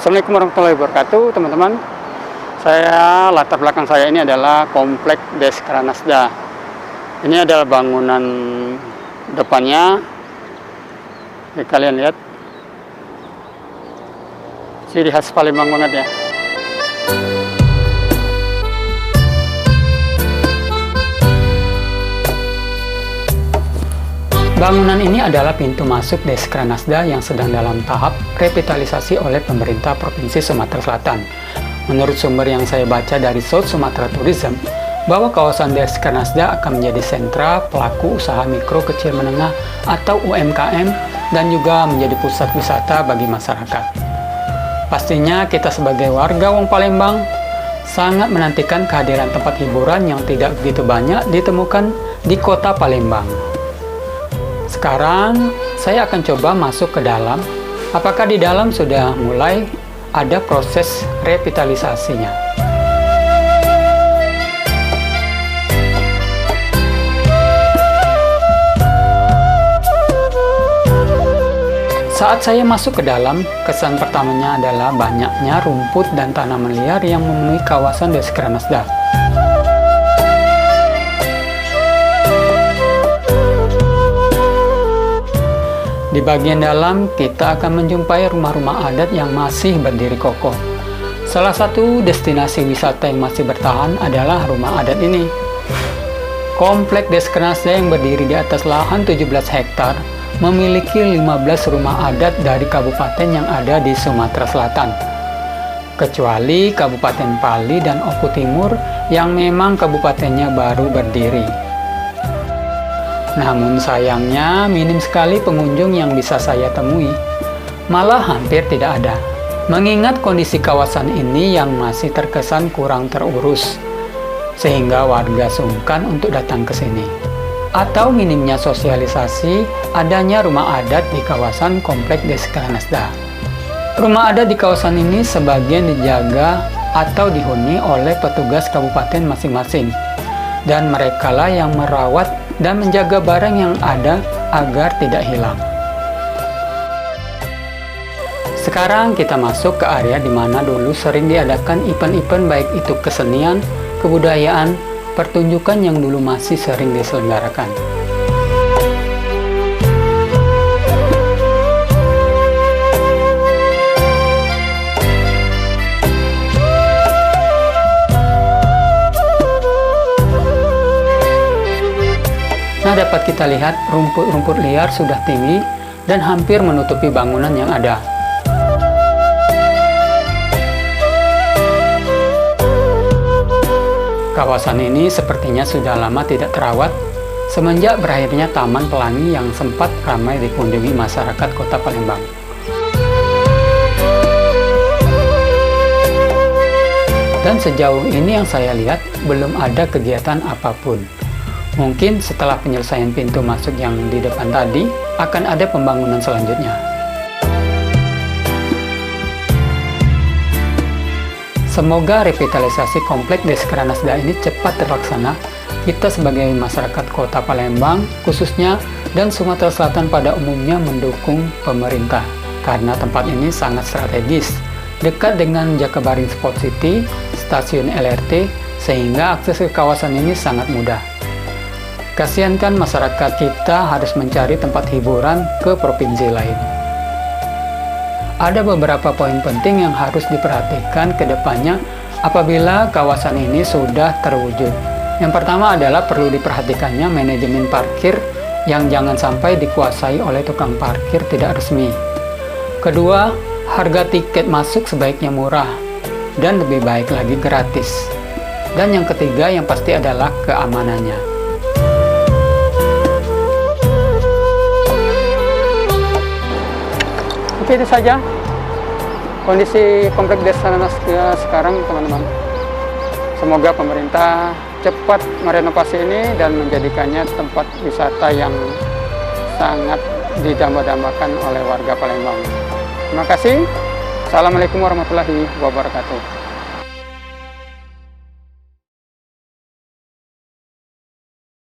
Assalamualaikum warahmatullahi wabarakatuh, teman-teman. Latar belakang saya ini adalah Komplek Deskranasda. Ini adalah bangunan depannya. Oke, kalian lihat. Ciri khas Palembang banget ya. Bangunan ini adalah pintu masuk Deskranasda yang sedang dalam tahap revitalisasi oleh pemerintah Provinsi Sumatera Selatan. Menurut sumber yang saya baca dari South Sumatra Tourism, bahwa kawasan Deskranasda akan menjadi sentra pelaku usaha mikro kecil menengah atau UMKM dan juga menjadi pusat wisata bagi masyarakat. Pastinya kita sebagai warga Wong Palembang sangat menantikan kehadiran tempat hiburan yang tidak begitu banyak ditemukan di kota Palembang. Sekarang saya akan coba masuk ke dalam. Apakah di dalam sudah mulai ada proses revitalisasinya? Saat saya masuk ke dalam, kesan pertamanya adalah banyaknya rumput dan tanaman liar yang memenuhi kawasan Deskranasda. Di bagian dalam, kita akan menjumpai rumah-rumah adat yang masih berdiri kokoh. Salah satu destinasi wisata yang masih bertahan adalah rumah adat ini. Komplek Deskranasda yang berdiri di atas lahan 17 hektar memiliki 15 rumah adat dari kabupaten yang ada di Sumatera Selatan. Kecuali Kabupaten Pali dan Oku Timur yang memang kabupatennya baru berdiri. Namun sayangnya minim sekali pengunjung yang bisa saya temui, malah hampir tidak ada. Mengingat kondisi kawasan ini yang masih terkesan kurang terurus, sehingga warga sungkan untuk datang ke sini. Atau minimnya sosialisasi adanya rumah adat di kawasan Komplek Deskranasda. Rumah adat di kawasan ini sebagian dijaga atau dihuni oleh petugas kabupaten masing-masing, dan merekalah yang merawat dan menjaga barang yang ada agar tidak hilang. Sekarang kita masuk ke area di mana dulu sering diadakan event-event baik itu kesenian, kebudayaan, pertunjukan yang dulu masih sering diselenggarakan. Nah, dapat kita lihat rumput-rumput liar sudah tinggi dan hampir menutupi bangunan yang ada. Kawasan ini sepertinya sudah lama tidak terawat semenjak berakhirnya Taman Pelangi yang sempat ramai dikunjungi masyarakat Kota Palembang. Dan sejauh ini yang saya lihat belum ada kegiatan apapun. Mungkin setelah penyelesaian pintu masuk yang di depan tadi, akan ada pembangunan selanjutnya. Semoga revitalisasi Komplek Deskranasda ini cepat terlaksana. Kita sebagai masyarakat Kota Palembang, khususnya, dan Sumatera Selatan pada umumnya mendukung pemerintah. Karena tempat ini sangat strategis, dekat dengan Jakabaring Sport City, stasiun LRT, sehingga akses ke kawasan ini sangat mudah. Kasihan kan masyarakat kita harus mencari tempat hiburan ke provinsi lain. Ada beberapa poin penting yang harus diperhatikan ke depannya apabila kawasan ini sudah terwujud. Yang pertama adalah perlu diperhatikannya manajemen parkir yang jangan sampai dikuasai oleh tukang parkir tidak resmi. Kedua, harga tiket masuk sebaiknya murah dan lebih baik lagi gratis. Dan yang ketiga yang pasti adalah keamanannya. Oke, itu saja kondisi Komplek Deskranasda sekarang, teman-teman. Semoga pemerintah cepat merenovasi ini dan menjadikannya tempat wisata yang sangat didamba-dambakan oleh warga Palembang. Terima kasih. Assalamualaikum warahmatullahi wabarakatuh.